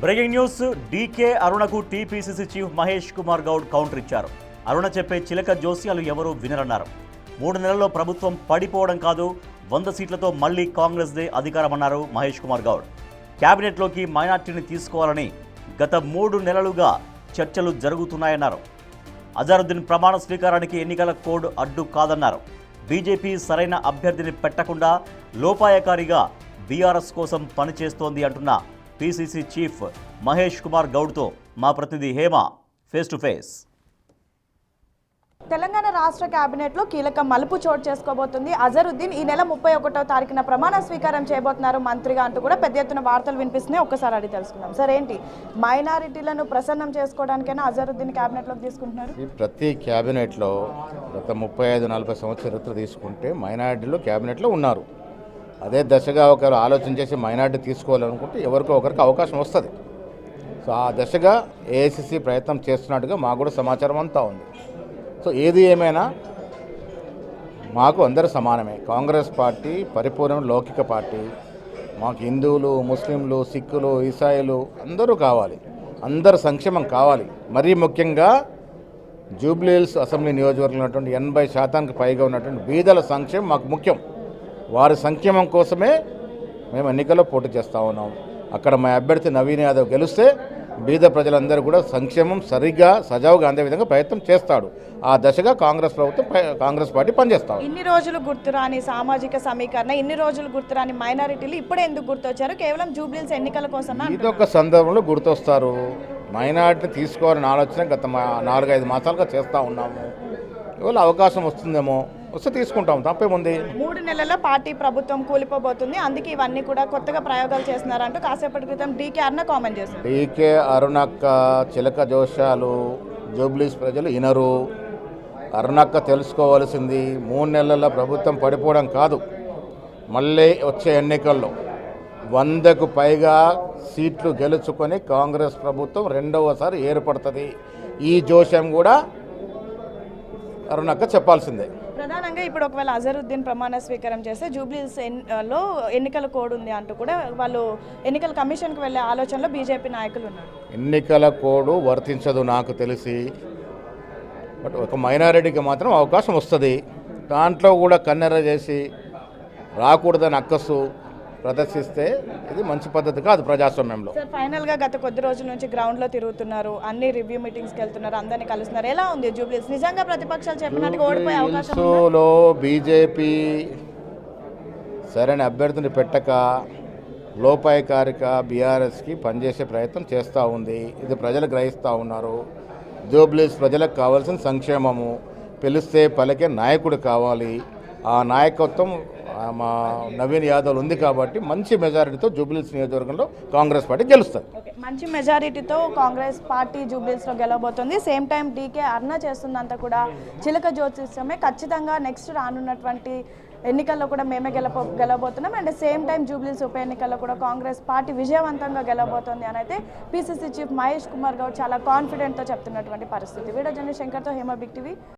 Breaking news. DK అరుణకు TPCC chief Mahesh Kumar Goud counter ఇచ్చారు. అరుణ చెప్పే చిలక జోస్యాలు ఎవరూ వినరన్నారు. 3 నెలల్లో ప్రభుత్వం పడిపోవడం కాదు, 100 సీట్లతో మళ్లీ కాంగ్రెస్దే అధికారమన్నారు మహేష్ కుమార్ గౌడ్. కేబినెట్లోకి మైనార్టీని తీసుకోవాలని గత 3 నెలలుగా చర్చలు జరుగుతున్నాయన్నారు. అజారుద్దీన్ ప్రమాణ స్వీకారానికి ఎన్నికల కోడ్ అడ్డు కాదన్నారు. బీజేపీ సరైన అభ్యర్థిని పెట్టకుండా లోపాయకారిగా బీఆర్ఎస్ కోసం పనిచేస్తోంది అంటున్న పీసీసీ చీఫ్ మహేష్ కుమార్ గౌడ్తో మా ప్రతినిధి Hema face to face. Telangana రాష్ట్ర కేబినెట్లో కీలక మలుపు చోటు చేసుకోబోతుంది. అజరుద్దీన్ ఈ నెల 31వ తారీఖున ప్రమాణ స్వీకారం చేయబోతున్నారు మంత్రిగా అంటూ కూడా పెద్ద ఎత్తున వార్తలు వినిపిస్తున్నాయి. ఒక్కసారి అడిగి తెలుసుకుందాం. సార్, ఏంటి మైనారిటీలను ప్రసన్నం చేసుకోవడానికైనా అజరుద్దీన్ కేబినెట్లోకి తీసుకుంటున్నారు? ప్రతి కేబినెట్లో గత 35-40 సంవత్సరాల చరిత్ర తీసుకుంటే మైనారిటీలు కేబినెట్లో ఉన్నారు. అదే దశగా ఒకరు ఆలోచన చేసి మైనారిటీ తీసుకోవాలనుకుంటే ఎవరికో ఒకరికి అవకాశం వస్తుంది. సో ఆ దశగా ఏఐసిసి ప్రయత్నం చేస్తున్నట్టుగా మాకు కూడా సమాచారం అంతా ఉంది. సో ఏది ఏమైనా మాకు అందరూ సమానమే. కాంగ్రెస్ పార్టీ పరిపూర్ణ లౌకిక పార్టీ. మాకు హిందువులు, ముస్లింలు, సిక్కులు, ఈసాయిలు అందరూ కావాలి. అందరు సంక్షేమం కావాలి. మరీ ముఖ్యంగా జూబ్లీహిల్స్ అసెంబ్లీ నియోజకవర్గంలో ఉన్నటువంటి 80% పైగా ఉన్నటువంటి బీదల సంక్షేమం మాకు ముఖ్యం. వారి సంక్షేమం కోసమే మేము ఎన్నికల్లో పోటీ చేస్తూ ఉన్నాం. అక్కడ మా అభ్యర్థి నవీన్ యాదవ్ గెలిస్తే బీద ప్రజలందరూ కూడా సంక్షేమం సరిగ్గా సజావుగా అందే విధంగా ప్రయత్నం చేస్తాడు. ఆ దశగా కాంగ్రెస్ పార్టీ పనిచేస్తాం. ఇన్ని రోజులు గుర్తురాని సామాజిక సమీకరణ, ఇన్ని రోజులు గుర్తురాని మైనారిటీలు ఇప్పుడే ఎందుకు గుర్తొచ్చారు? కేవలం జూబ్లీహిల్స్ ఎన్నికల కోసం ఇదొక సందర్భంలో గుర్తొస్తారు. మైనారిటీ తీసుకోవాలని ఆలోచన గత 4-5 మాసాలుగా చేస్తూ ఉన్నాము. ఇవాళ అవకాశం వస్తుందేమో, వస్తే తీసుకుంటాం, తప్పేముంది. 3 నెలల్లో పార్టీ ప్రభుత్వం కూలిపోబోతుంది, అందుకే ఇవన్నీ కూడా కొత్తగా ప్రయోగాలు చేస్తున్నారంటూ కాసేపటి క్రితం డీకే అరుణ కామెంట్ చేశారు. డీకే అరుణక్క చిలక జోషాలు జూబ్లీహిల్స్ ప్రజలు వినరు. అరుణక్క తెలుసుకోవాల్సింది 3 నెలల్లో ప్రభుత్వం పడిపోవడం కాదు, మళ్ళీ వచ్చే ఎన్నికల్లో 100కు పైగా సీట్లు గెలుచుకొని కాంగ్రెస్ ప్రభుత్వం రెండవసారి ఏర్పడుతుంది. ఈ జోషం కూడా అరుణక్క చెప్పాల్సిందే. ప్రధానంగా ఇప్పుడు ఒకవేళ అజరుద్దీన్ ప్రమాణ స్వీకారం చేస్తే జూబ్లీహిల్స్ లో ఎన్నికల కోడ్ ఉంది అంటూ కూడా వాళ్ళు ఎన్నికల కమిషన్కి వెళ్ళే ఆలోచనలో బీజేపీ నాయకులు ఉన్నారు. ఎన్నికల కోడ్ వర్తించదు నాకు తెలిసి. బట్ ఒక మైనారిటీకి మాత్రం అవకాశం వస్తుంది. దాంట్లో కూడా కన్నెర చేసి రాకూడదని అక్కసు ప్రదర్శిస్తే ఇది మంచి పద్ధతి కాదు ప్రజాస్వామ్యంలో. సార్, ఫైనల్గా గత కొద్ది రోజుల నుంచి గ్రౌండ్లో తిరుగుతున్నారు, అన్ని రివ్యూ మీటింగ్స్కి వెళ్తున్నారు, అందరినీ కలుస్తున్నారు. ఎలా ఉంది జూబ్లీహిల్స్? నిజంగా ప్రతిపక్షాలు చెప్పినట్టుగా ఓడిపోయే అవకాశం ఉందా? బీజేపీ సరైన అభ్యర్థిని పెట్టక లోపాయకారిక బీఆర్ఎస్కి పనిచేసే ప్రయత్నం చేస్తూ ఉంది. ఇది ప్రజలు గ్రహిస్తూ ఉన్నారు. జూబ్లీహిల్స్ ప్రజలకు కావాల్సిన సంక్షేమము, పిలిస్తే పలికే నాయకుడు కావాలి. ఆ నాయకత్వం మా నవీన్ యాదవ్ ఉంది కాబట్టి మంచి మెజారిటీతో జూబ్లీహిల్స్ నియోజకవర్గంలో కాంగ్రెస్ పార్టీ గెలుస్తుంది. మంచి మెజారిటీతో కాంగ్రెస్ పార్టీ జూబ్లీహిల్స్లో గెలవబోతుంది. సేమ్ టైం డీకే అరుణ చేస్తుందంతా కూడా చిలక జ్యోతిష్యమే. ఖచ్చితంగా నెక్స్ట్ రానున్నటువంటి ఎన్నికల్లో కూడా మేమే గెలవబోతున్నాం. అండ్ సేమ్ టైం జూబ్లీహిల్స్ ఉప ఎన్నికల్లో కూడా కాంగ్రెస్ పార్టీ విజయవంతంగా గెలవబోతోంది అని అయితే పీసీసీ చీఫ్ మహేష్ కుమార్ గౌడ్ చాలా కాన్ఫిడెంట్తో చెప్తున్నటువంటి పరిస్థితి. వీడియో జర్నలిస్ట్ శంకర్తో హేమ, బిగ్ టీవీ.